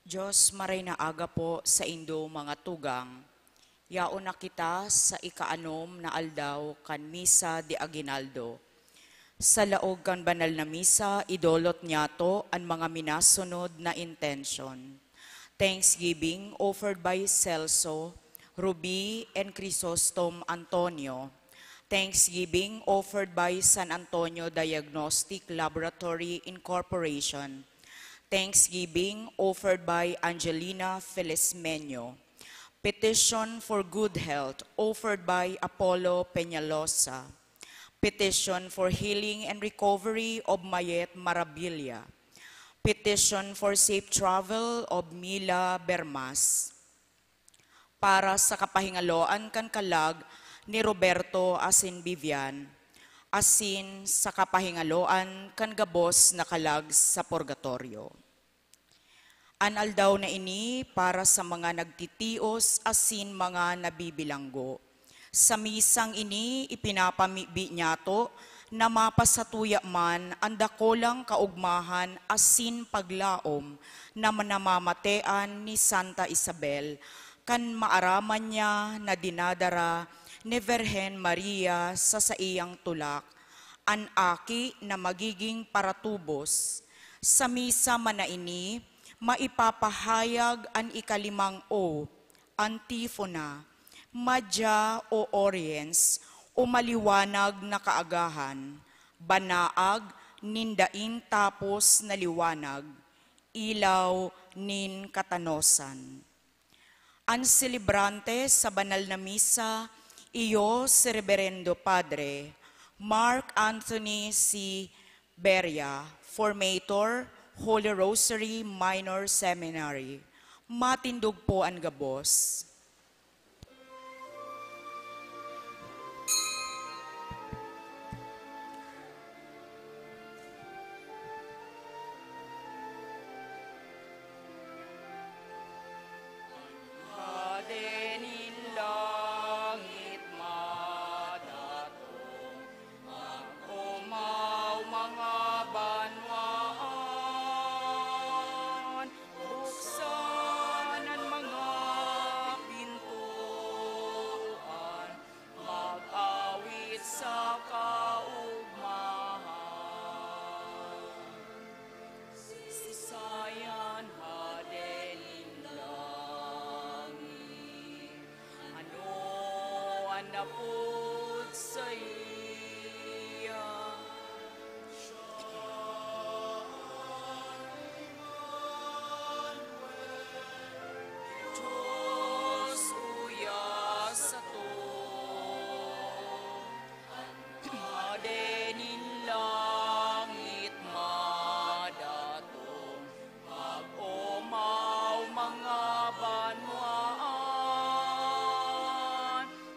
Diyos maray na aga po sa indo mga tugang. Yaon na kita sa ikaanom na aldaw kan misa de aginaldo. Sa laog kan banal na misa, idolot niya to ang mga minasunod na intention. Thanksgiving offered by Celso, Ruby, and Chrysostom Antonio. Thanksgiving offered by San Antonio Diagnostic Laboratory Incorporation. Thanksgiving offered by Angelina Felizmenio. Petition for good health offered by Apollo Peñalosa. Petition for healing and recovery of Mayet Marabilia. Petition for safe travel of Mila Bermas. Para sa kapahingaloan kan kalag ni Roberto Asin Vivian, asin sa kapahingaloan kan gabos na kalag sa purgatorio. Anal daw na ini para sa mga nagtitios asin mga nabibilanggo. Sa misang ini ipinapamibi niya to na mapasatuya man ang dakolang kaugmahan asin paglaom na manamamatean ni Santa Isabel kan maaraman niya na dinadara ni Virgen Maria sa saiyang tulak, an aki na magiging paratubos. Sa misa man na ini, maipapahayag ang ikalimang o, antifona, madya o oriens, o maliwanag na kaagahan, banaag, nindain tapos na liwanag, ilaw, nin katanosan. Ang celebrante sa banal na misa, iyo si Reverendo Padre Mark Anthony C. Beria, Formator, Holy Rosary Minor Seminary. Matindog po ang gabos.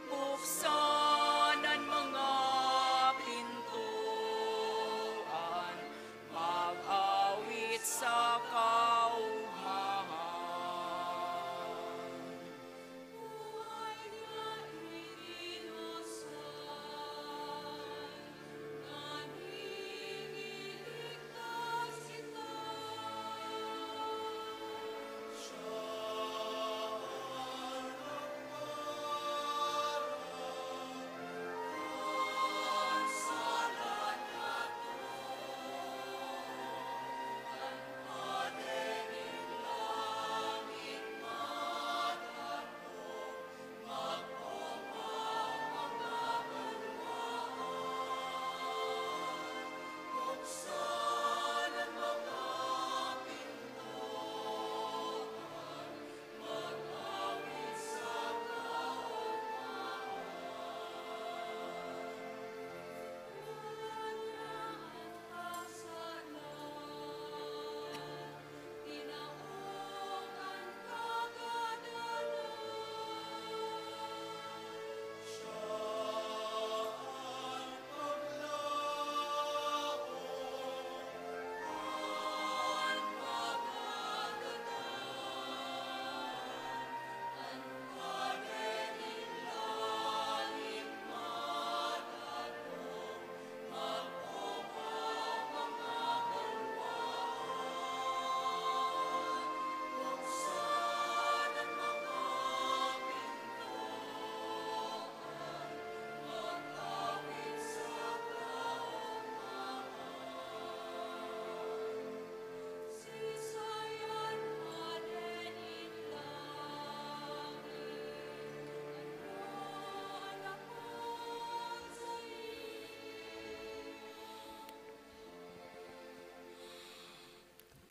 Buksan ang mga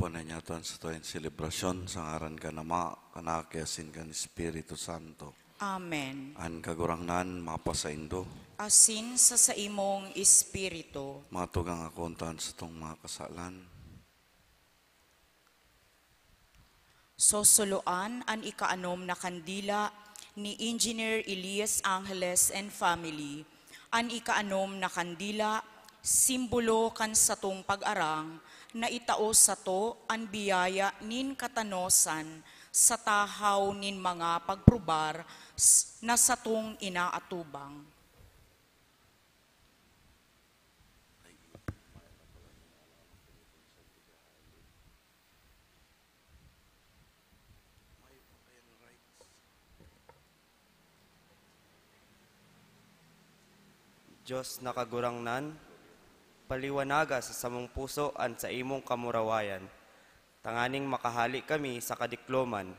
po na niya tuan sa tuwing selebrasyon sa ngaran ka nama, kanakiasin ka ni Espiritu Santo. Amen. An kagurangnan, mapasaindo. Asin sa imong espiritu. Matugang ako tuan sa itong mga kasalan. Sosuluan ang ikaanom na kandila ni Engineer Elias Angeles and family. Ang ikaanom na kandila, simbolo kan satong pag-arang, na itao sa to ang biyaya nin katanosan sa tahaw nin mga pagprubar na satong inaatubang. Diyos na kagurangnan, paliwanaga sa samong puso an sa imong kamurawayan. Tanganing makahali kami sa kadikloman,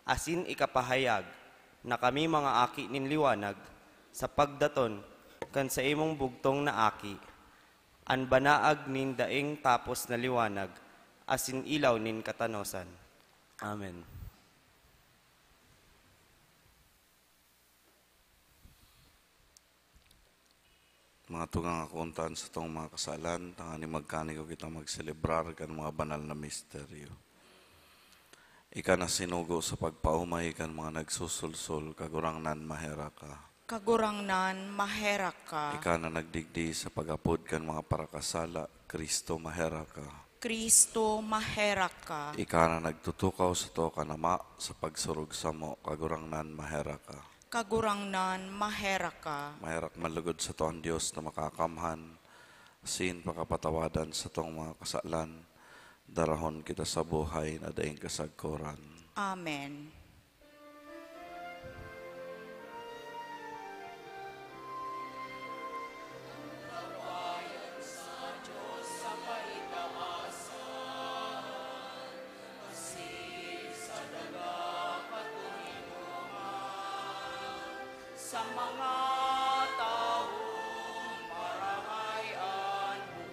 asin ikapahayag na kami mga aki nin liwanag sa pagdaton kan sa imong bugtong na aki. An banaag nin daing tapos na liwanag, asin ilaw nin katanosan. Amen. Mga tugang akuntan sa itong mga kasalan, tangani magkani ko kita magselebrar kan mga banal na misteryo. Ika na sinugo sa pagpaumay kan mga nagsusulsul, kagurangnan mahera ka. Kagurangnan mahera ka. Ika na nagdigdi sa pagapod kan mga parakasala, Kristo mahera ka. Kristo mahera ka. Ika na nagtutukaw sa to kanama sa pagsurug sa mo, kagurangnan mahera ka. Kagurangnan mahera ka. Maherak malugod sa to ang Diyos na makakamhan, sin pakapatawadan sa tong mga kasalan, darahon kita sa buhay na daing kasagkuran. Amen. Sa mga taong marahayan mo,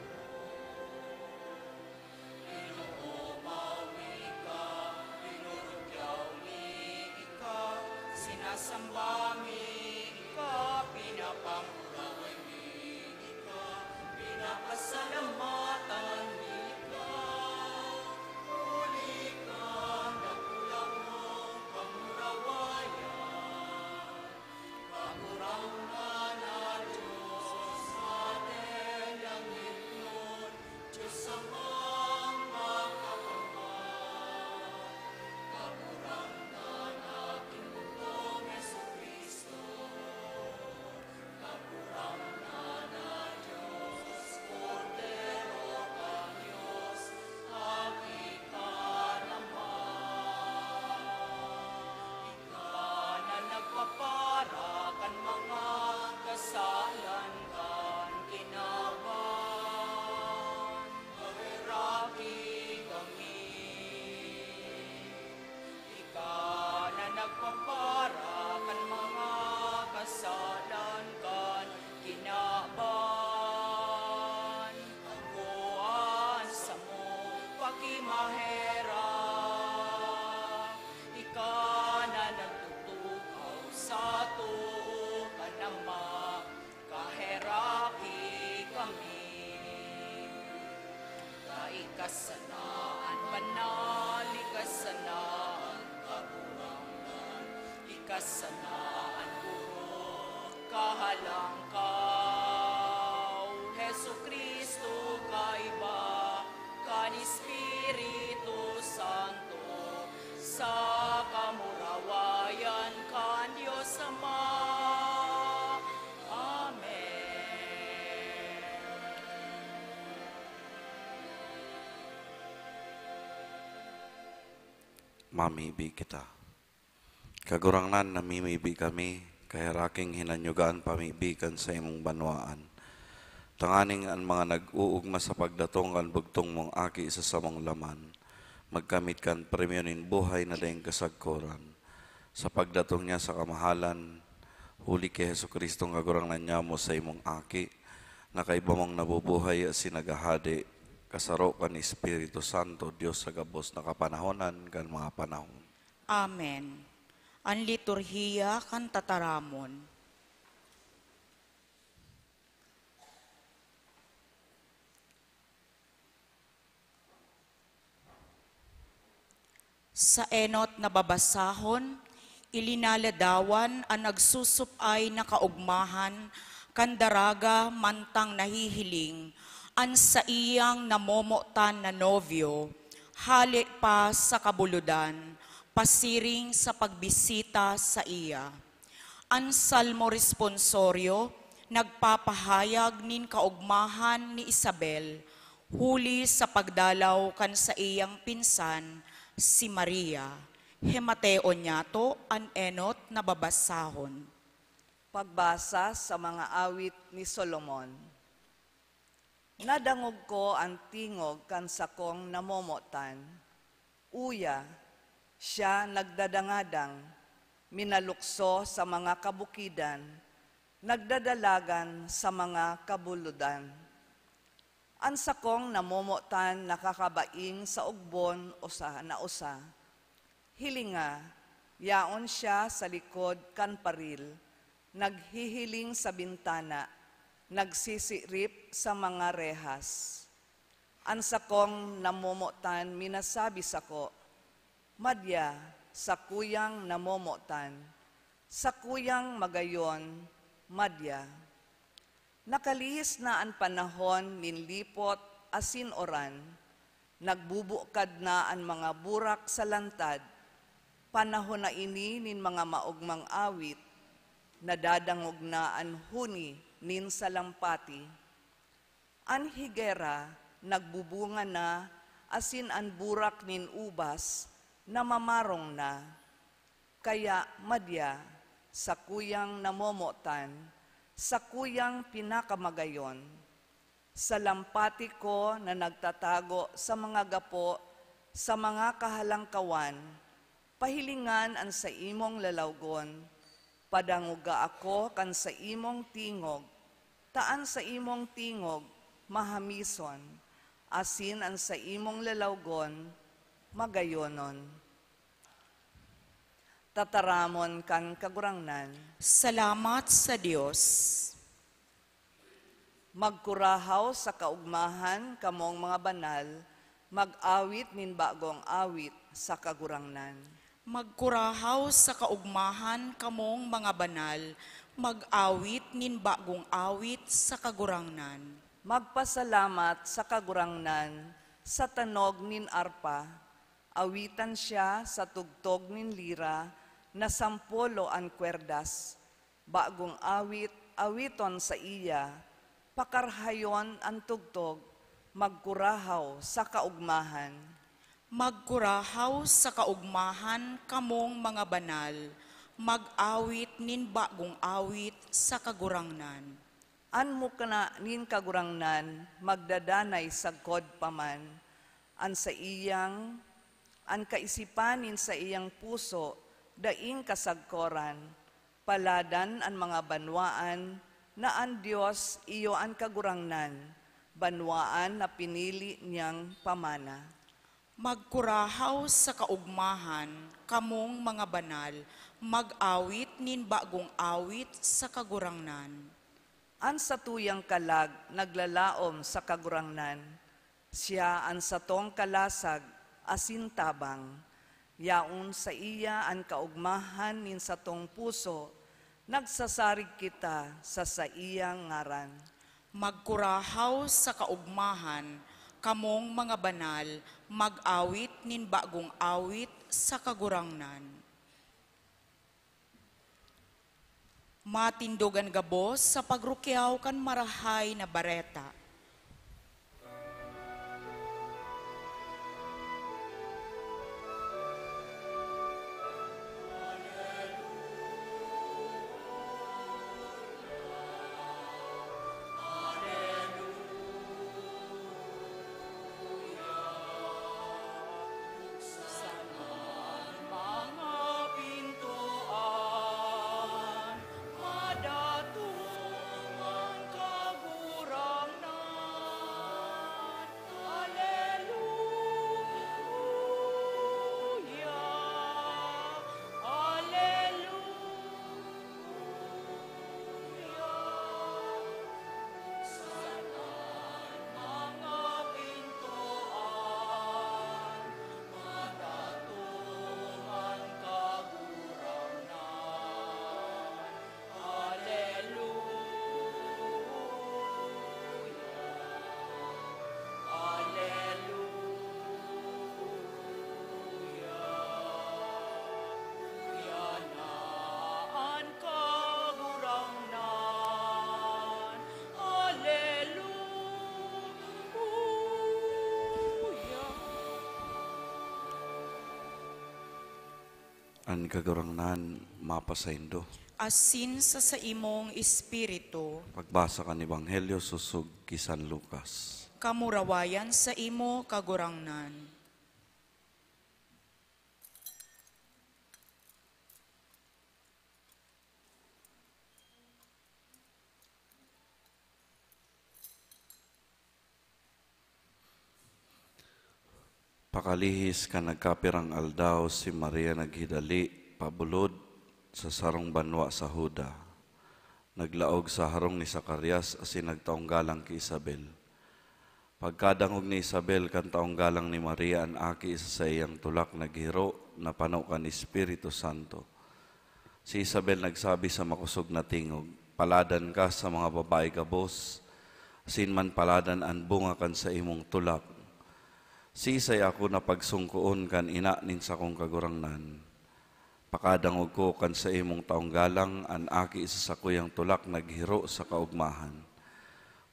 inuumawi ka, pinurugyaw mi ika, sinasamba mi ika, pinapamulaway mi ika, pinapasalamatan mi ika, huli ka, nagulang mong pamurawayan. Kagurangnan na Diyos, atin langit nun, Diyos amang makakamay. Kagurangnan ating bugtong Jesucristo, kagurangnan na Diyos, Kordero kang Diyos, hakika naman. Ika na nagpapara kan mga kasalan kan ginawan, mahiraki kami. Ika na nagpapara kan mga kasalan kan ginawan, angkuan sa mo pakimahera. Ika na nagtutukaw sa tuo kanama, kaheraki kami. Kaikasanaan banal, ikasanaan kagurangnan, ikasanaan guro, kahalangkaw. Hesu Kristo kaiba, kan Espiritu Santo, sa kamurawayan kan Diyos Ama. Amen. Mamibi kita. Kagurangnan namimibi kami, kaya raking hinanyugaan pamibikan sa imong banwaan. Tanganing ang mga nag-uugma sa pagdatong kan bugtong mong aki sa samong laman, magkamit kan premyonin buhay na daing kasagkuran. Sa pagdatong niya sa kamahalan, huli kay Hesu Kristong kagurangnan niya mo sa imong aki, na kaiba mong nabubuhay at sinagahadi, kasaro kan Espiritu Santo, Dios sa gabos na kapanahonan kan mga panahon. Amen. Ang liturhiya kan tataramon. Sa enot na babasahon, ilinaladawan ang nagsusupay na kaugmahan, kandaraga mantang nahihiling, an sa iyang namomotan na nobyo, hali pa sa kabuludan, pasiring sa pagbisita sa iya. Ang salmo responsoryo, nagpapahayag nin kaugmahan ni Isabel, huli sa pagdalaw kan sa iyang pinsan, si Maria. Hemateo nyato an enot na babasahon. Pagbasa sa mga awit ni Solomon. Nadangog ko ang tingog kan sakong namomotan. Uya, siya nagdadangadang, minalukso sa mga kabukidan, nagdadalagan sa mga kabuludan. Ang sakong namomotan nakakabaing sa ugbon o sa nausa. Hilinga, yaon siya sa likod kan paril, naghihiling sa bintana, nagsisirip sa mga rehas. Ang sakong namomotan minasabi sako, madya sa kuyang namomotan, sa kuyang magayon, madya. Nakalihis na ang panahon ninlipot asin oran, nagbubukad na ang mga burak sa lantad, panahon na ini nin mga maugmang awit, nadadangog na ang huni nin salampati. Ang higera nagbubunga na asin ang burak nin ubas na mamarong na. Kaya madya sa kuyang namomotan, sa kuyang pinakamagayon, sa lampati ko na nagtatago sa mga gapo, sa mga kahalangkawan, pahilingan ang sa imong lalawgon, padanguga ako kan sa imong tingog, taan sa imong tingog, mahamison, asin ang sa imong lalawgon, magayonon. Tataramon kan kagurangnan. Salamat sa Diyos. Magkurahaw sa kaugmahan kamong mga banal, mag-awit nin bagong awit sa kagurangnan. Magkurahaw sa kaugmahan kamong mga banal, mag-awit nin bagong awit sa kagurangnan. Magpasalamat sa kagurangnan, sa tanog nin arpa, awitan siya sa tugtog nin lira, na sampolo ang kwerdas, bagong awit, awiton sa iya, pakarhayon ang tugtog, magkurahaw sa kaugmahan. Magkurahaw sa kaugmahan kamong mga banal, mag-awit nin bagong awit sa kagurangnan. An mo kana nin kagurangnan, magdadanay sa god paman, an sa iyang, an kaisipan nin sa iyang puso, daing kasagkoran, paladan ang mga banwaan, na ang Diyos iyo ang kagurangnan, banwaan na pinili niyang pamana. Magkurahaw sa kaugmahan kamong mga banal, mag-awit nin bagong awit sa kagurangnan. An sa tuyang kalag naglalaom sa kagurangnan, siya an satong kalasag asin tabang, yaon sa iya ang kaugmahan nin satong puso, nagsasarig kita sa iyang ngaran. Magkurahaw sa kaugmahan kamong mga banal, mag-awit nin bagong awit sa kagurangnan. Matindogan gabos sa pagrukyaw kan marahay na bareta. An kagurangnan mapasaindo. Asin sa imong espiritu, Pagbasa kan Ebanghelyo susug kisan Lucas. kamurawayan sa imo kagurangnan. Pakalihis ka nagkapirang aldaw si Maria naghidali pabulod sa sarong banwa sa Huda. Naglaog sa harong ni Zacarias asin nagtaong galang ki Isabel. Pagkadangog ni Isabel kan taong galang ni Maria ang aki isa sa iyang tulak naghiro na panaw kan Espiritu Santo. Si Isabel nagsabi sa makusog na tingog, paladan ka sa mga babae kabos, asin man paladan ang bunga kan sa imong tulak. Sisay ako na pagsungkoon kan ina nin sa kong kagurangnan. Pakadangog ko kan sa imong taong galang, an aki isa sa kuyang tulak naghiro sa kaugmahan.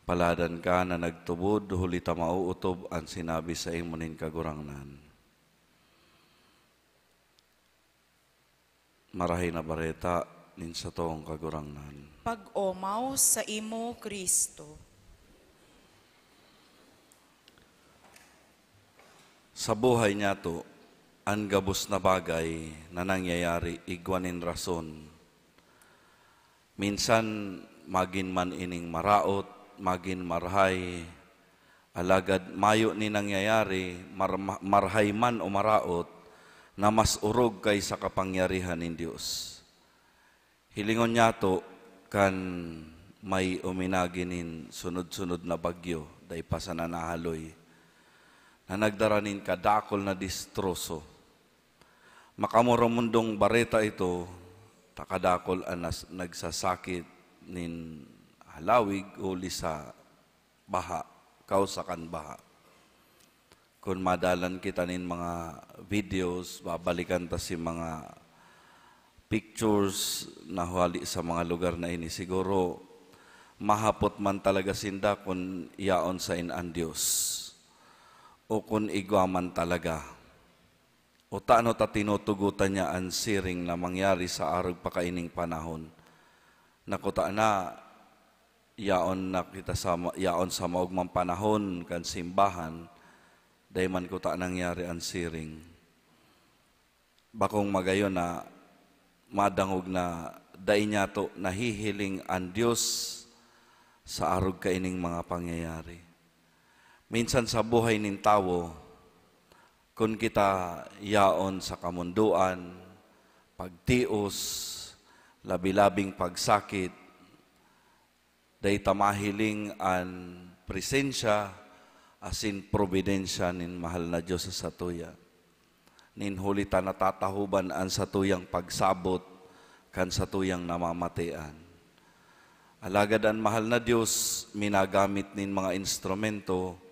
Paladan ka na nagtubod, huli ta mauutob ang sinabi sa imo nin kagurangnan. Marahay na bareta nin sa toong kagurangnan. Pag-omaw sa imo Kristo. Sa buhay niya to, ang gabos na bagay na nangyayari, igwanin rason. Minsan, magin man ining maraot, magin marhay, alagad mayo ni nangyayari, marhay man o maraot, na mas urog kay sa kapangyarihan ng Diyos. Hilingon niya to, kan may uminaginin sunod-sunod na bagyo, day pa sa nanahaloy, na nagdaranin kadakol na distroso. Makamurumundong bareta ito, takadakol anas nagsasakit nin halawig uli sa baha, kausakan baha. Kung madalan kita nin mga videos, babalikan ta si mga pictures na huwali sa mga lugar na ini, siguro mahapot man talaga sinda kung iyaon sa inan Diyos o kung igwaman talaga. O taano ta tinutugutan niya ang siring na mangyari sa arog pakaining panahon. Nakuta na, yaon na kita yaon sa maugmang panahon kan simbahan, dahil man kuta nangyari ang siring. Bakong magayon na madangog na dahil niya to nahihiling ang Diyos sa arog kaining mga pangyayari. Minsan sa buhay nin tao, kung kita yaon sa kamunduan, pagtios, labi-labing pagsakit, day tamahiling ang presensya, asin providensya nin mahal na Diyos sa satuya. Nin huli ta natatahuban ang satuyang pagsabot, kan satuyang namamatian. Alagad ang mahal na Diyos, minagamit nin mga instrumento,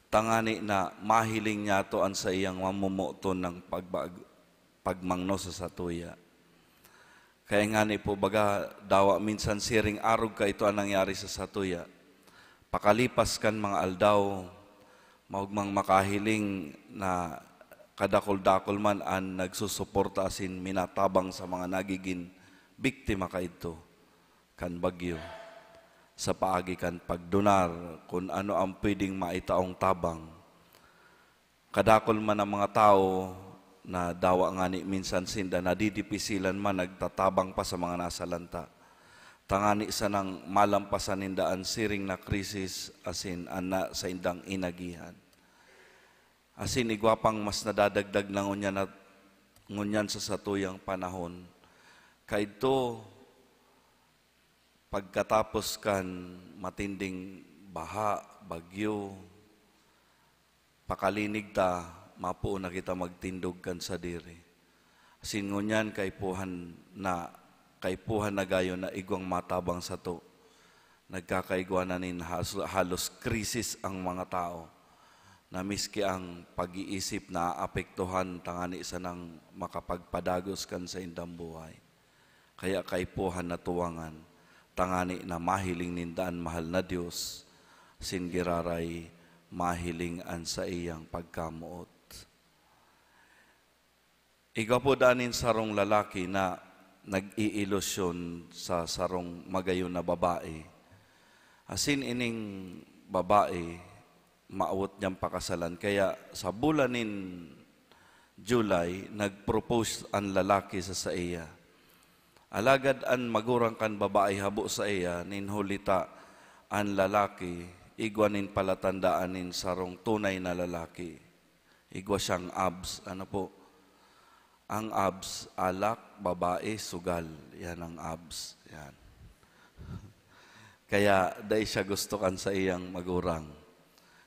tangani na mahiling niya to ang sa iyang mamumuto ng pagmangno sa satuya. Kaya nga ni po baga dawa minsan siring arog ka ito ang nangyari sa satuya. Pakalipas kan mga aldaw, maugmang makahiling na kadakol-dakol man ang nagsusuporta asin minatabang sa mga nagiging biktima ka ito, kan bagyo. Sa paagi kan pagdunar, kung ano ang pwedeng maitaong tabang. Kadakol man ang mga tao na dawa nga ni minsan sinda, nadidipisilan man, nagtatabang pa sa mga nasa lanta. Tangani sa nang malampasan ninda ang siring na krisis, asin ana sa indang inagihan. Asin igwapang mas nadadagdag na ngunyan sa satuyang panahon. Kaito, pagkatapos kan matinding baha, bagyo, pakalinig ta, mapuo na kita magtindog kan sa diri. Asin ngunyan kaipuhan na gayon na igwang matabang sa to. Nagkakaigwanan halos krisis ang mga tao, na miski ang pag-iisip na apektuhan tangani sa nang makapagpadagos kan sa indang buhay. Kaya kaipuhan na tuwangan, tangani na mahiling nindaan mahal na Diyos, singiraray mahiling an sa iyang pagkamuot. Ikaw po danin sarong lalaki na nag-iilusyon sa sarong magayon na babae. Asin ining babae, maawot niyang pakasalan. Kaya sa bulanin July, nag-propose ang lalaki sa iya. Alagad an magurang kan babae habo sa iya, ninhulita ang lalaki, igwanin palatandaanin sarong tunay na lalaki. Igwa siyang abs, ano po? Ang abs, alak, babae, sugal. Yan ang abs. Yan. Kaya dahil siya gusto kan sa iyang magurang.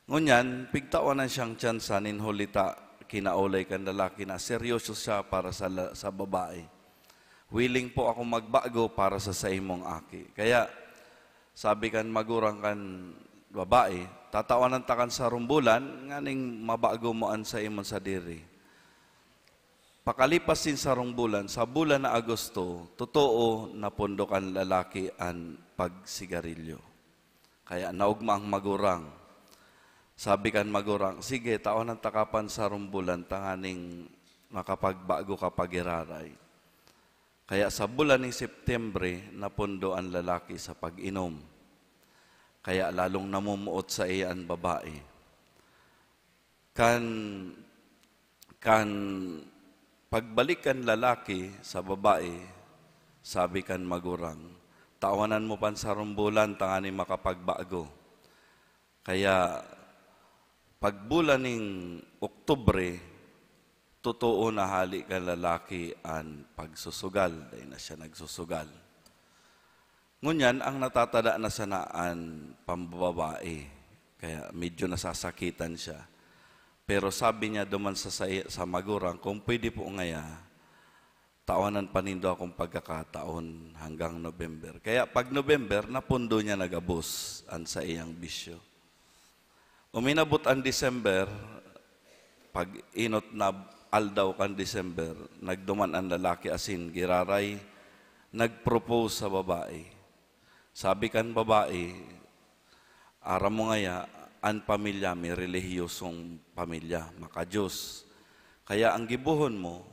Ngunyan, pigtawanan siyang tsansa ninhulita kinaulay kan lalaki na seryoso siya para sa babae. Willing po ako magbago para sa imong aki. Kaya sabi kan magurang kan babae, tatawanan ta kan sa rumbulan, nganing mabago mo an sa imong sadiri. Pakalipas din sa rumbulan, sa bulan na Agosto, totoo na pondokan lalaki ang pagsigarilyo. Kaya naugma ang magurang. Sabi kan magurang, sige, taon ang takapan sa rumbulan, tanganing makapagbago ka pagiraray. Kaya sa bulan ng Setyembre, napundo ang lalaki sa pag-inom. Kaya lalong namumuot sa iya ang babae. Kan pagbalik kan lalaki sa babae, sabi kan magurang, tawanan mo pan sa rumbulan, tanganing makapagbago. Kaya pagbulan ng Oktubre, totoo na hali kan lalaki ang pagsusugal. Dahil na siya nagsusugal. Ngunyan, ang natatada na sanaan pambabae. Kaya medyo nasasakitan siya. Pero sabi niya duman sa magurang, kung pwede po ngaya, tawanan pa nindo akong pagkakataon hanggang November. Kaya pag November, napundo niya nagabos ang sa iyang bisyo. Uminabot ang December, pag inot na aldaw kan December, nagduman ang lalaki asin giraray, nagpropose sa babae. Sabi kan babae, aram mo ngaya, ang pamilya, may relihiyosong pamilya, maka-Diyos. Kaya ang gibuhon mo,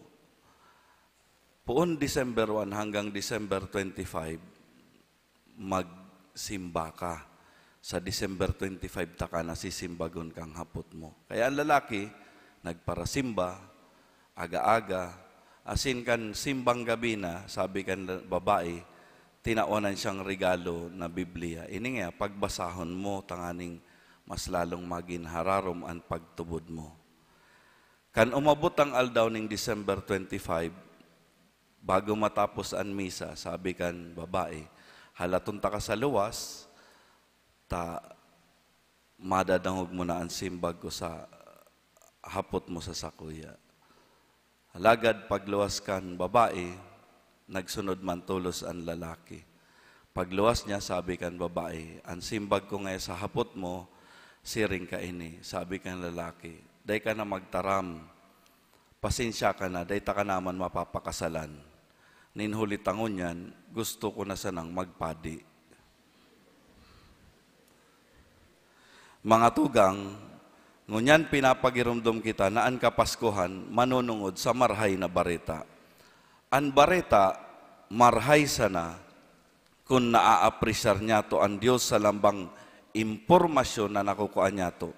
puon December 1 hanggang December 25, magsimba ka. Sa December 25, taka nasisimbagon kang hapot mo. Kaya ang lalaki, nagparasimba, aga-aga, asin kan simbang gabi na, sabi kan babae, tinaonan siyang regalo na Biblia. Ini nga, pagbasahon mo, tanganing mas lalong maginhararom ang pagtubod mo. Kan umabot ang aldaw ning December 25, bago matapos ang misa, sabi kan babae, halaton ta ka sa luwas, ta madadangog mo na ang simbag ko sa hapot mo sa sakuya. Halagad pagluwas kan babae, nagsunod man tulos ang lalaki. Pagluwas niya, sabi kan babae, ang simbag ko ngayon sa hapot mo, siring ka ini. Sabi kan lalaki, day ka na magtaram, pasensya ka na, day ta ka naman mapapakasalan. Ninhulitangon yan, gusto ko na sanang magpadi. Mga tugang, ngunyan pinapagirumdum kita na ang kapaskuhan manunungod sa marhay na bareta. Ang bareta, marhay sana kung naaapresyar niya to ang Diyos sa lambang impormasyon na nakukuha niya to.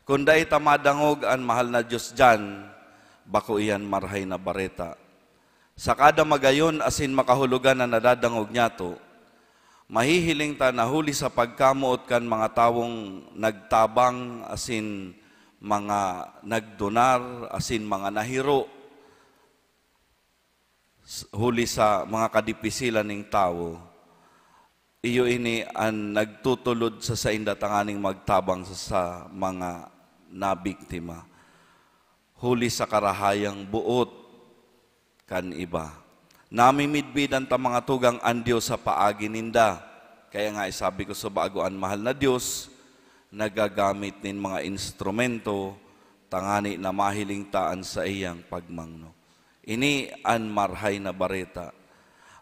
Kung da itamadangog ang mahal na Diyos dyan, bako iyan marhay na bareta. Sa kada magayon asin makahulugan na nadadangog niya to, mahihiling ta na huli sa pagkamuot kan mga tawong nagtabang asin mga nagdonar asin mga nahiro huli sa mga kadipisilan ng tao. Iyo ini ang nagtutulod sa indatanganing magtabang sa mga nabiktima. Huli sa karahayang buot kan iba. Namimidbidan ta mga tugang ang Diyos sa paagi ninda. Kaya nga sabi ko sa bagoan mahal na Diyos, nagagamit nin mga instrumento, tangani na mahiling taan sa iyang pagmangno. Ini an marhay na bareta.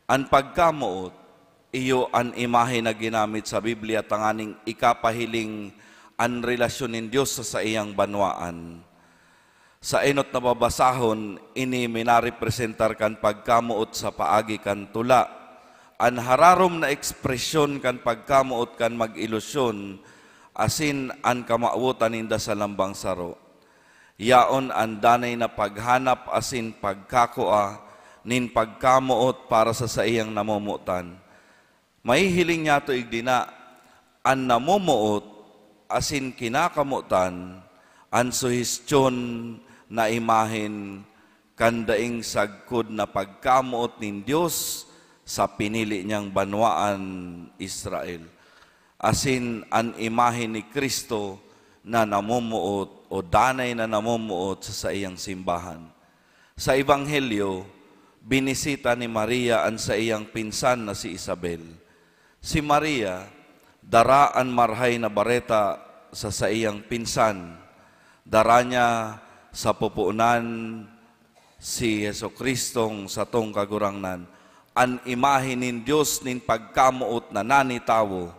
An pagkamuot, iyo an imahe na ginamit sa Biblia, tanganing ikapahiling an relasyon nin Diyos sa iyang banwaan. Sa enot na babasahon, ini minarepresentar kan pagkamuot sa paagi kan tula. An hararom na ekspresyon kan pagkamuot kan mag-ilusyon, asin an kamautan ninda sa lambang saro. Yaon ang danay na paghanap asin pagkakoa, nin pagkamuot para sa iyang namumutan. May hiling niya to igdina, an namumuot asin kinakamutan, an suhestyon na imahin kandaing sagkod na pagkamuot nin Diyos sa pinili niyang banwaan Israel. Asin an imahin ni Kristo na namumuot o danay na namumuot sa iyang simbahan. Sa Ebanghelyo, binisita ni Maria ang sa iyang pinsan na si Isabel. Si Maria, daraan marhay na bareta sa iyang pinsan. Dara niya sa pupunan si Jesucristong sa tong kagurangnan. An imahe nin Diyos nin pagkamuot na nanitawo.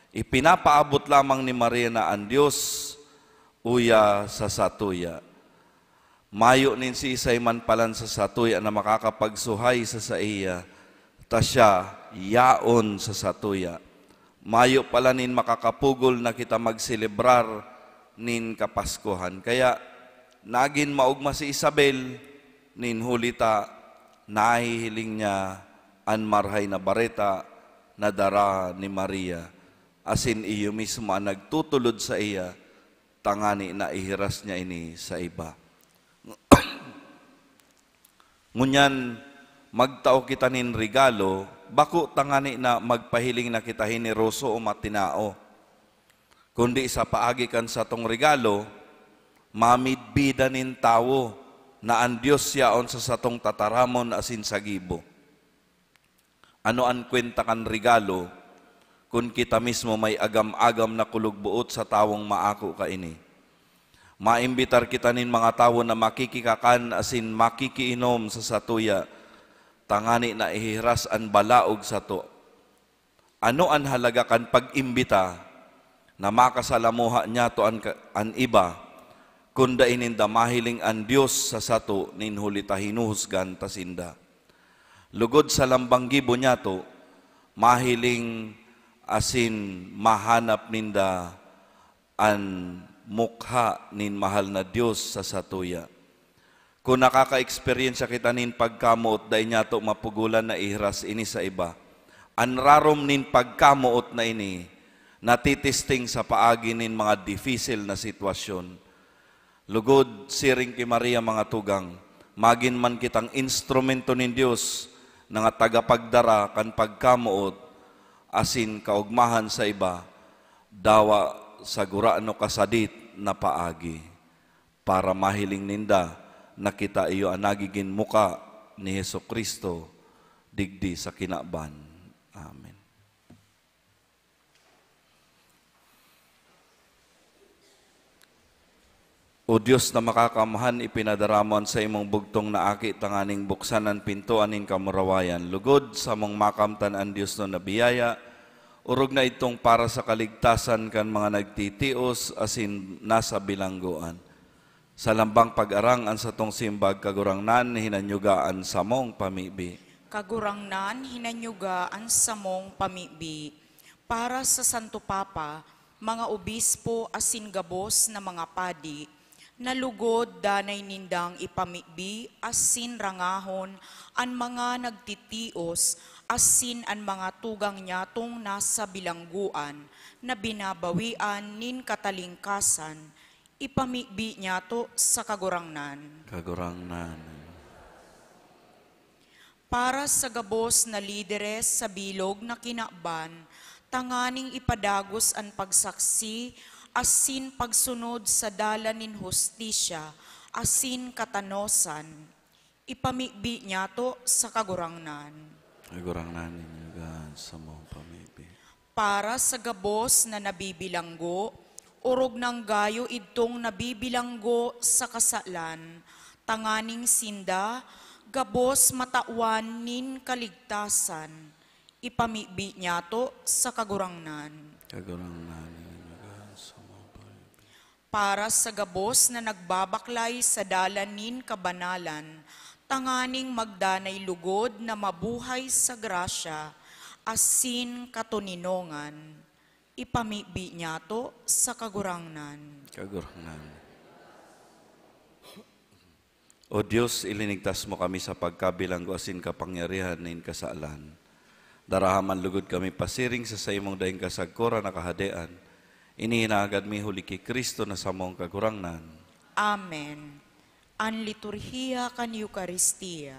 Ipinapaabot lamang ni Maria na ang Diyos uya sa satuya. Mayo nin si Isay man palan sa satuya na makakapagsuhay sa iya, ta siya yaon sa satuya. Mayo pala nin makakapugol na kita magselebrar nin kapaskuhan. Kaya nagin maugma si Isabel, nin hulita, nahihiling niya an marhay na bareta na dara ni Maria. Asin iyo mismo ang nagtutulod sa iya, tangani na ihiras niya ini sa iba. Ngunyan, magtao kita nin regalo, bako tangani na magpahiling na kita hineroso o matinao. Kundi sa paagi kan sa tong regalo, mamidbida nin tao na ang Diyos yaon sa satong tataramon asin sa gibo. Ano ang kwenta kan regalo kung kita mismo may agam-agam na kulugbuot sa tawong maako ka ini? Maimbitar kita nin mga tao na makikikakan asin makikiinom sa satuya, tangani na ihiras ang balaog sa to. Ano ang halaga kan pag-imbita na makasalamuha niya to an iba, kunda ininda mahiling ang Diyos sa sato nin hulita hinuhusgan tasinda. Lugod sa lambang gibo niya to, mahiling asin mahanap ninda an mukha nin mahal na Diyos sa satuya. Kung nakaka-experience kita nin pagkamuot, dahil niya to mapugulan na ihras ini sa iba. An rarom nin pagkamuot na ini, natitisting sa paagi nin mga difficile na sitwasyon. Lugod, siring kay Maria mga tugang, magin man kitang instrumento nin Diyos na nga tagapagdara kan pagkamuot, asin kaugmahan sa iba, dawa sa gurano kasadit na paagi, para mahiling ninda na kita iyo ang nagiging muka ni Jesucristo digdi sa kinaban. Amen. O Diyos na makakamahan, ipinadaramon sa imong bugtong na aki tanganing buksan ang pinto aning kamurawayan. Lugod sa mong makamtan ang Diyos no nabiyaya, urog na itong para sa kaligtasan kan mga nagtitios asin nasa bilangguan. Sa lambang pag-arang ang satong simbag kagurangnan hinanyugaan sa mong pamibi. Kagurangnan hinanyugaan sa mong pamibi. Para sa Santo Papa, mga obispo asin gabos na mga padi, nalugod danay nindang ipamibi asin rangahon an mga nagtitios asin an mga tugang nyatong nasa bilangguan na binabawian nin katalingkasan, ipamibi nyato sa kagurangnan. Kagurangnan. Para sa gabos na lideres sa bilog na kinaban, tanganing ipadagos ang pagsaksi, asin pagsunod sa dala nin hustisya, asin katanosan, ipamibi nyato sa kagurangnan. Kagurangnan ninyo sa mong pamibi. Para sa gabos na nabibilanggo, urog ng gayo idtong nabibilanggo sa kasalan, tanganing sinda, gabos matawan nin kaligtasan, ipamibi nyato sa kagurangnan. Kagurangnan ninyo sa mong pamibi. para sa gabos na nagbabaklay sa dalan nin kabanalan, tanganing magdanay lugod na mabuhay sa grasya, asin katuninongan, ipamibi niya to sa kagurangnan. Kagurangnan. O Diyos, ilinigtas mo kami sa pagkabilanggo asin kapangyarihan nin kasaalan. Darahaman lugod kami pasiring sa imong daing kasagkora na kahadean. Inihinagad mi huli ki Kristo na samong kagurangnan. Amen. An liturhiya kan Eucharistia.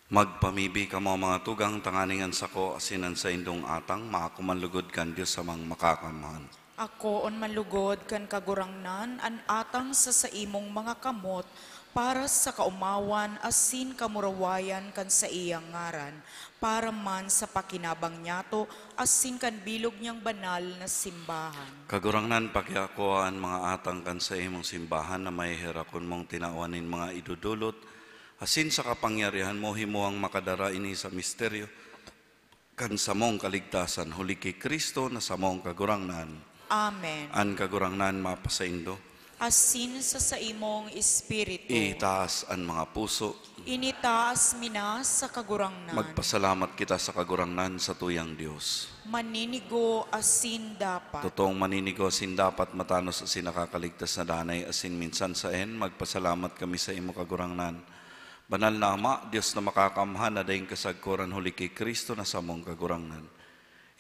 Magpamibi ka mo mga tugang tanganingan sako asinan sa indong atang maakumanlugod kan Dios sa mang makakamahan. Ako on manlugod kan kagurangnan an atang sa imong mga kamot para sa kaumawan asin kamurawayan kan sa iyang ngaran para man sa pakinabang niyato asin kan bilog niyang banal na simbahan. Kagurangnan pakiakuan mga atang kan sa imong simbahan na may herakon mong tinawanin mga idudulot asin sa kapangyarihan mo himuang makadara ini sa misteryo kan sa mong kaligtasan huli kay Kristo na sa mong kagurangnan. Amen. An kagurangnan mapasaindo. Asin sa imong espiritu. Itaas ang mga puso. Initaas minas sa kagurangnan. Magpasalamat kita sa kagurangnan sa tuyang Diyos. Maninigo asin dapat. Totoong maninigo asin dapat matanos asin nakakaligtas na danay asin minsan sa magpasalamat kami sa imo kagurangnan. Banal na Ama, Diyos na makakamhan na dahing kasagkuran huli kay Kristo na sa mong kagurangnan.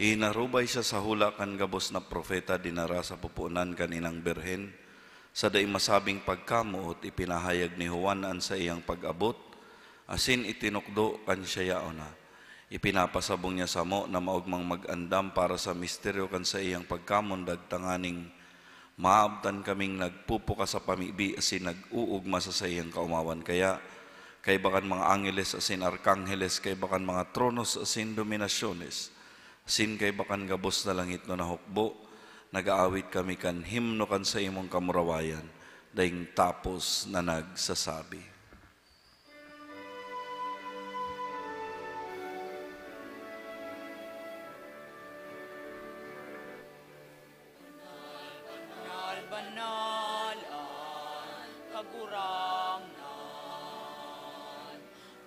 Inarubay siya sa hula kan gabos na propeta dinara sa pupunan kaninang birhen. Sa daing masabing pagkamuot, ipinahayag ni Juan an sa iyang pag-abot, asin itinukdo kan siya yaona. Ipinapasabong niya sa mo na maugmang mag-andam para sa misteryo kan sa iyang pagkamundag tanganing Maabtan kaming nagpupuka sa pamibi asin nag-uugma sa sayang kaumawan. Kaya, kay bakan mga angeles asin arkangheles, kay bakan mga tronos asin dominasyones, asin kay bakan gabos na langit no nahukbo, nag-aawit kami kan himno kan sa imong kamurawayan, daing tapos na nagsasabi. Banal, banal, ang kagurangan,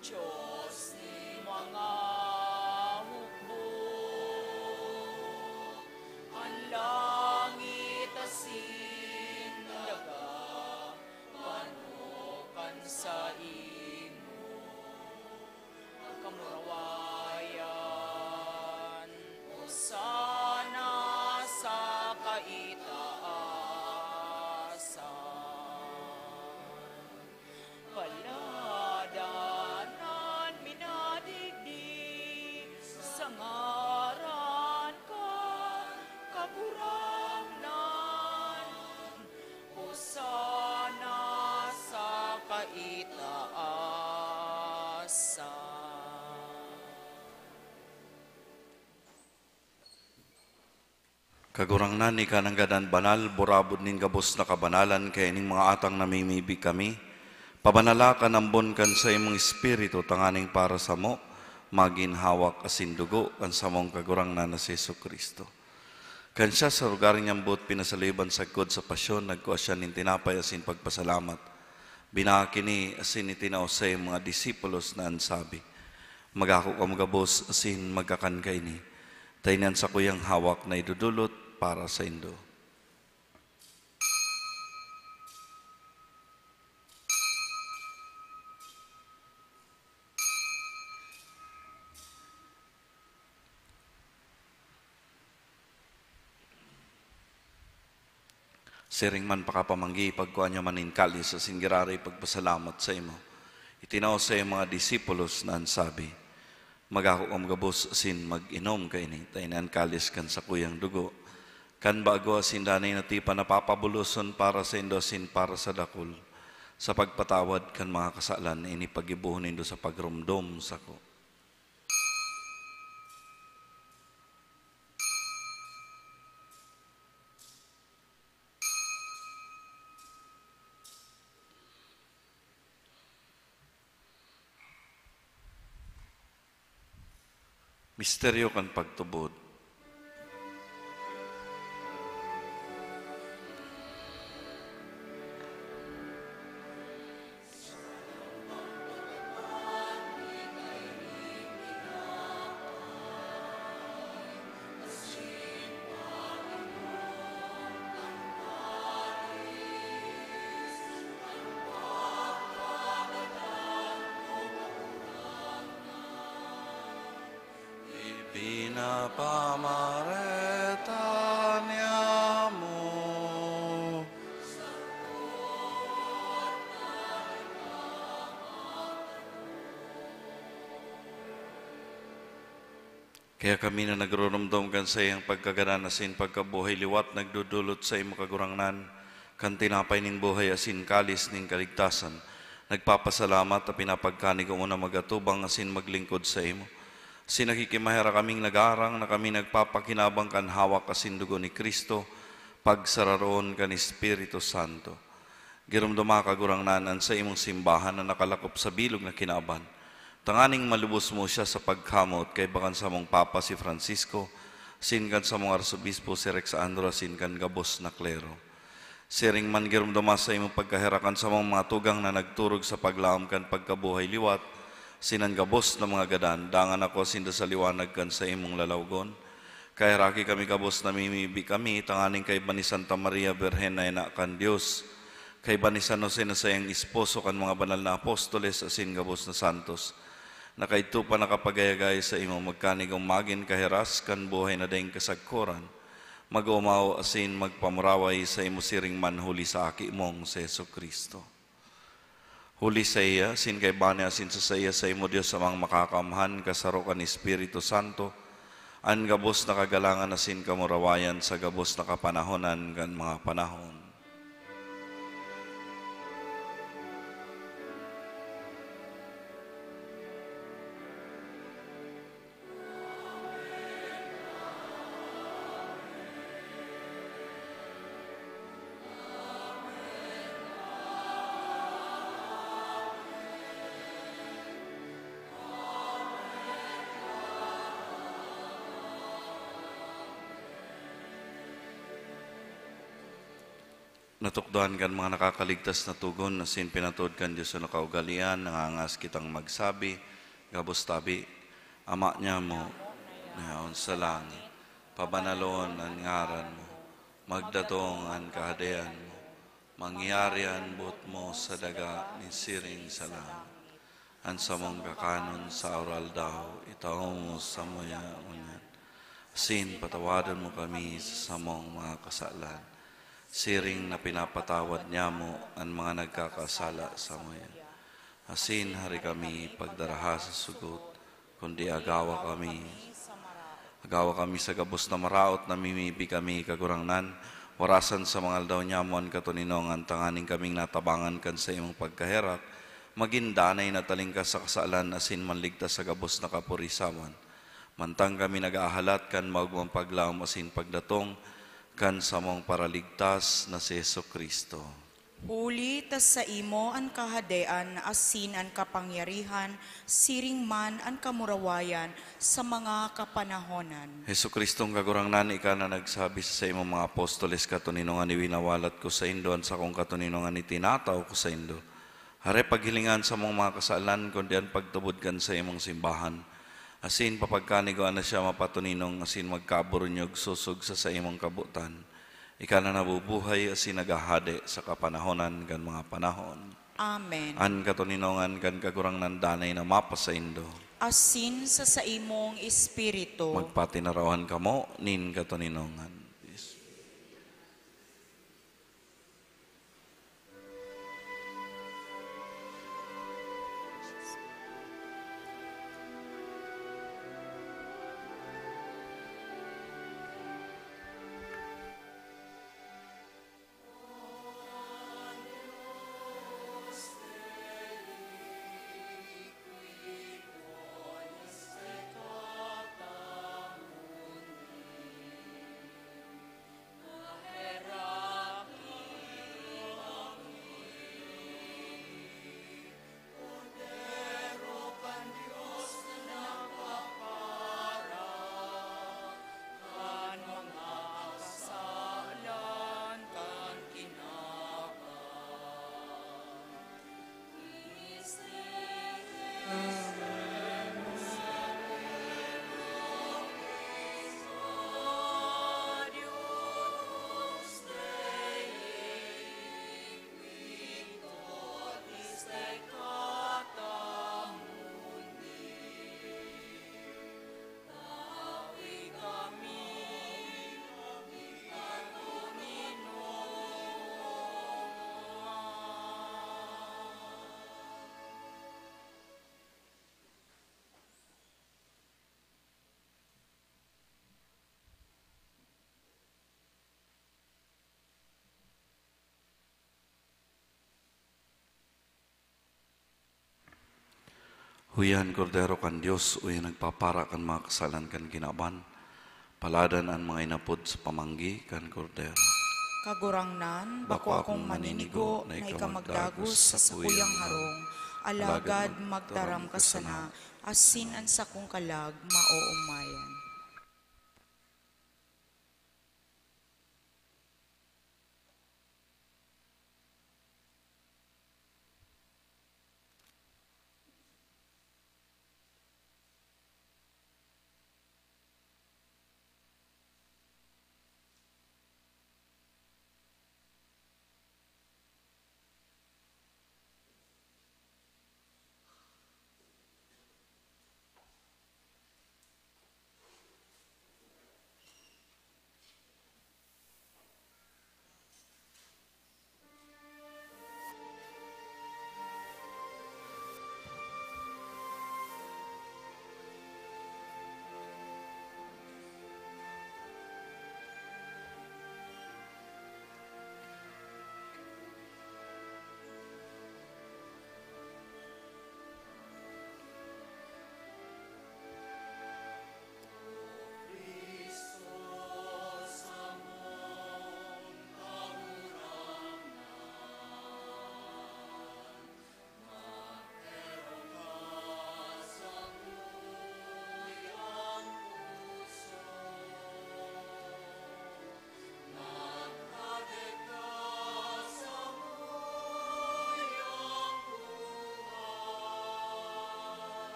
Diyos ni mga hukbo. Ang langit asin daga, panukan sa imo, ang kamurawayan, o sana sa kaitaasan. Paladanan minadigdig sa ngaran ka, kagurangan, o sana sa kaitaasan. Kagurangnan ni kananggadan banal, burabod nin gabos na kabanalan, kaya ining mga atang namimibi kami. Pabanala ka nambon kan sa imong espiritu, tanganing para sa mo, magin hawak asin dugo, kan sa mong kagurangnan na si Jesucristo. Kan siya sa lugar niyang buot pinasaliban sa god sa pasyon, nagkuha siya nin tinapay asin pagpasalamat. Binakini asin itinao sa mga disipulos na ansabi, magako ka magabos asin magkakan kay ni. Tainan sa kuyang hawak na idudulot para sa indo. Siring man pakapamanggi, pagkuha niya manin kalis sa singgirari pagpasalamat sa imo. Itinaw sa mga disipulos na ansabi, magako am gabos asin mag-inom kay ni, tainan kalis kan sa kuyang dugo. Kan bago asin danay na tipa napapabuluson para sa indo asin para sa dakol. Sa pagpatawad kan mga kasalan, ini pagibuhon indo sa pagrumdom sa ko. Misteryo kan pagtubod. Pinapamareta niya mo. Kaya kami na nagrurumdom kan sa iyang pagkaganan asin pagkabuhay liwat, nagdudulot sa imo kagurangnan, kan tinapay ning buhay asin kalis ning kaligtasan. Nagpapasalamat at pinapagkanig ko muna magatubang asin maglingkod sa imo. Asin nakikimahera kaming nagarang na kami nagpapakinabang kan hawak asin dugo ni Kristo, pagsararoon kan Espiritu Santo. Girumduma kagurangnanan sa imong simbahan na nakalakop sa bilog na kinaban. Tanganing malubos mo siya sa pagkamot kay bakan sa mong Papa si Francisco, sin kan sa mong Arsobispo si Rex Andro, sin kan gabos na klero. Siring man girumduma sa imong pagkaherakan sa mga tugang na nagturog sa paglaom kan pagkabuhay liwat, sinan gabos na mga gadan, dangan ako sinda sa liwanag kan sa imong lalawgon. Kay raki kami gabos na mimibi kami, tanganing kay ba ni Santa Maria Virgen na ina kan Dios, kay ba ni San Jose na sayang esposo kan mga banal na apostoles asin gabos na santos, na kayto pa nakapagayagay sa imong magkanigong magin kaheras kan buhay na daing kasagkoran, mag-umaw asin magpamuraway sa imo siring manhuli sa aki mong sa Jesucristo. Huli sa iya, sin kay bani asin sa iya sa imo Dios sa mga makakamhan, kasaro kan Espiritu Santo, An gabos na kagalangan asin kamurawayan sa gabos na kapanahonan kan mga panahon. Natukdoan kan mga nakakaligtas na tugon na sin pinatod kan Diyos sa nakaugalian, nangangas kitang magsabi, gabos tabi, ama niya mo, naon sa langit, pabanalon ang ngaran mo, magdatong ang kahadean mo, mangyari ang but mo sa daga ni siring sa langit. Ang samong kakanon sa oral daw, itaw mo sa muya unyan. Sin patawadan mo kami sa samong mga kasalan. Siring na pinapatawad niya mo ang mga nagkakasala sa muya. Asin hari kami pagdaraha sa sugot, kundi agawa kami. Agawa kami sa gabos na maraot na mimibi kami kagurangnan. Warasan sa mga aldaw niya mo ang katuninong ang tanganing kaming natabangan kan sa imong pagkaherak. Magindanay na talingkas sa kasalan asin manligtas sa gabos na kapurisawan. Mantang kami nag-aahalat kan magmang paglaom asin pagdatong kan samong paraligtas na si Jesucristo. Huli tas sa imo ang kahadean, asin ang kapangyarihan, siring man ang kamurawayan sa mga kapanahonan. Jesucristong kagurangnan, ika na nagsabi sa imong mga apostoles katuninongan ni winawalat ko sa indo, sa kong katuninongan ni tinataw ko sa indo. Hare paghilingan sa mong mga kasalan, kundi ang pagtubod kan sa imong simbahan. Asin papagkanigoan na siya mapatuninong, asin magkaburunyog susog sa imong kabutan. Ika na nabubuhay, asin nagahade sa kapanahonan kan mga panahon. Amen. An katuninongan kan kagurangnan danay na mapa sa indo. Asin sa imong espiritu. Magpatinarawan kamo, nin katuninongan. Huyan kordero kan Dios, uyan nagpapara kan mga kasalan kan kinaban. Paladan ang mga inapod sa pamanggi kan kordero. Kagurangnan, bako akong maninigo na ikamagdagos sa sakuyang harong. Alagad magtaram ka sana, asin ang sakong kalag mauumayan.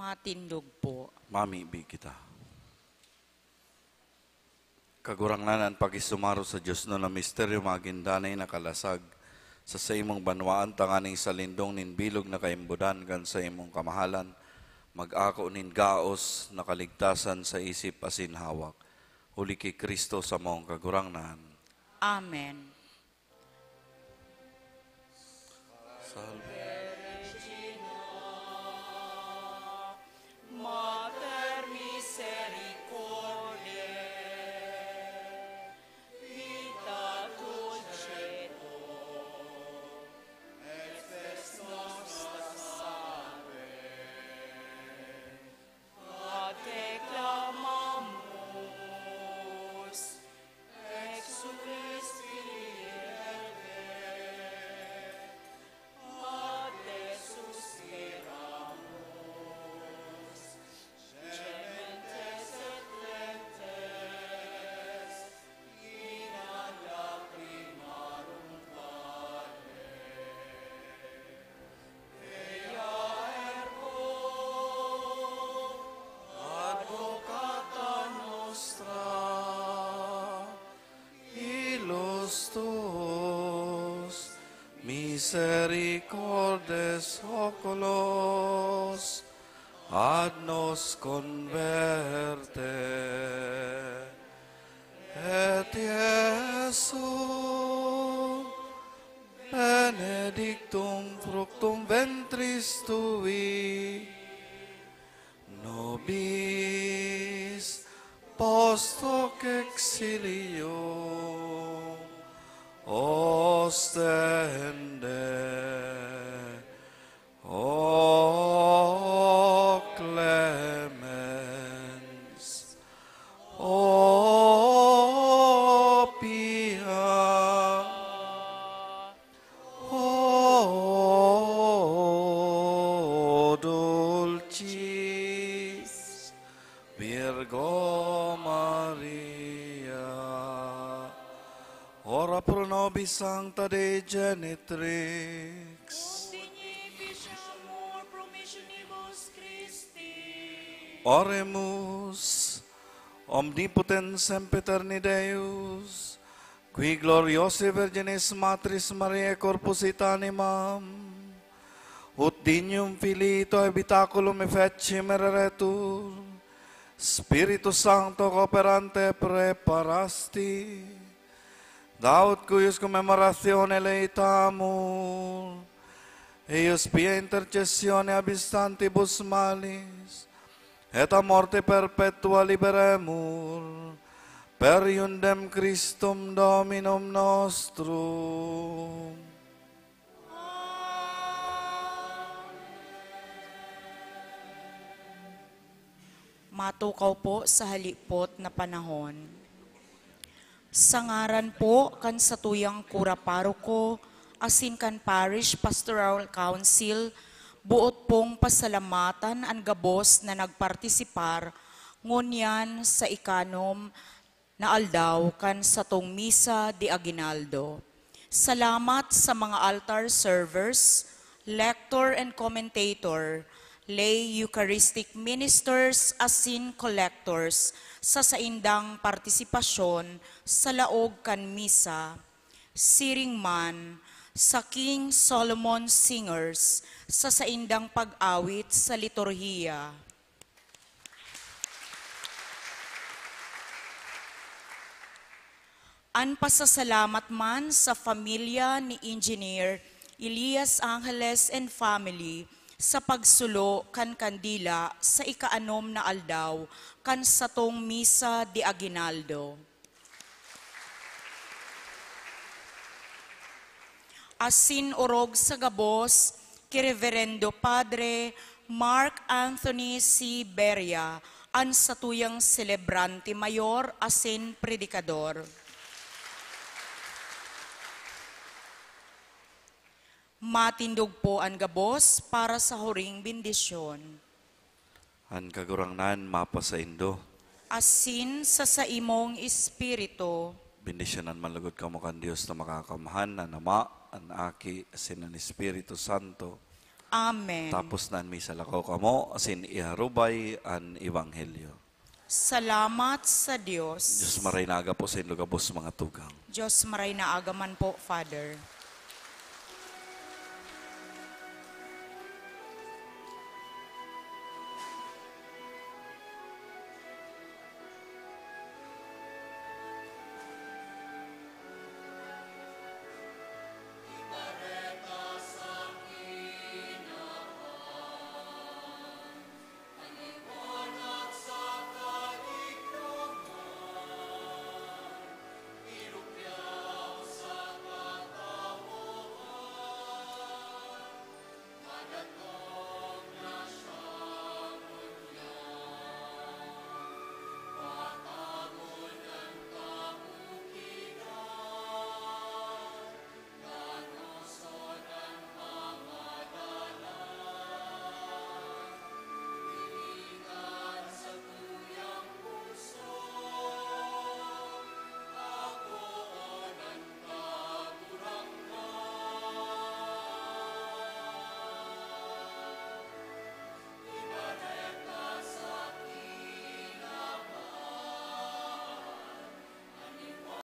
Matindog po. Mamiibig kita. Kagurangnan ang pagisumaro sa Diyos no na misteryo magindanay nakalasag sa imong banwaan tanganing sa lindong nin bilog na kaimbudan kan sa imong kamahalan mag-ako nin gaos na kaligtasan sa isip asin hawak. Huli kay Kristo sa mong kagurangnan. Amen. Salve. Mater misericordiae, vita dulcedo, et nostra salve. A te clamamus, exules a te suspiramus, gementes et lentes, in ad lacrimarum vale. Ea ergo, advocata nostra, Ilos tuos, misericordes oculos, ad nos converte, et Iesum, benedictum fructum ventris tui, nobis post hoc exilium ostende. O clemens, o pia, o dulcis Virgo Maria, ora pro nobis sancta Dei genitrix, Oremus, omnipotens sempiterni Deus, qui gloriosi Virginis Matris Mariae corpus et animam, ut dignum filito habitaculum effecti mereretur, Spiritus Sancto cooperante preparasti, daut cuius commemoratione leitamus, eius pia intercessione abistantibus malis, et a morte perpetua liberemur, per iundem Christum Dominum nostrum. Matukaw po sa halipot na panahon. Sa ngaran po kan satuyang kura paroko, asin kan Parish Pastoral Council, buot pong pasalamatan ang gabos na nagpartisipar ngunyan sa ikanom na aldaw kan satong Misa de Aguinaldo. Salamat sa mga altar servers, lector and commentator, lay Eucharistic ministers asin collectors sa saindang partisipasyon sa laog kan Misa, siring man sa King Solomon Singers sa saindang pag-awit sa liturhiya. An pasasalamat man sa pamilya ni Engineer Elias Angeles and family sa pagsulo kan kandila sa ikaanom na aldaw kan satong Misa de Aguinaldo. Asin orog sa gabos, ki Reverendo Padre Mark Anthony C. Beria, an satuyang celebrante mayor asin predikador. Matindog po ang gabos para sa huring bendisyon. An kagurangnan mapa sa Indo, Asin sa imong espiritu, bendisyonan malugod ka mo kan Diyos na makakamahan na nama, an aki, asin ang Espiritu Santo. Amen. Tapos nan misa lakaw kamo, asin iharubay an ebanghelyo. Salamat sa Diyos. Diyos maray na aga po sa inyo gabos mga tugang. Diyos maray na agaman po, Father.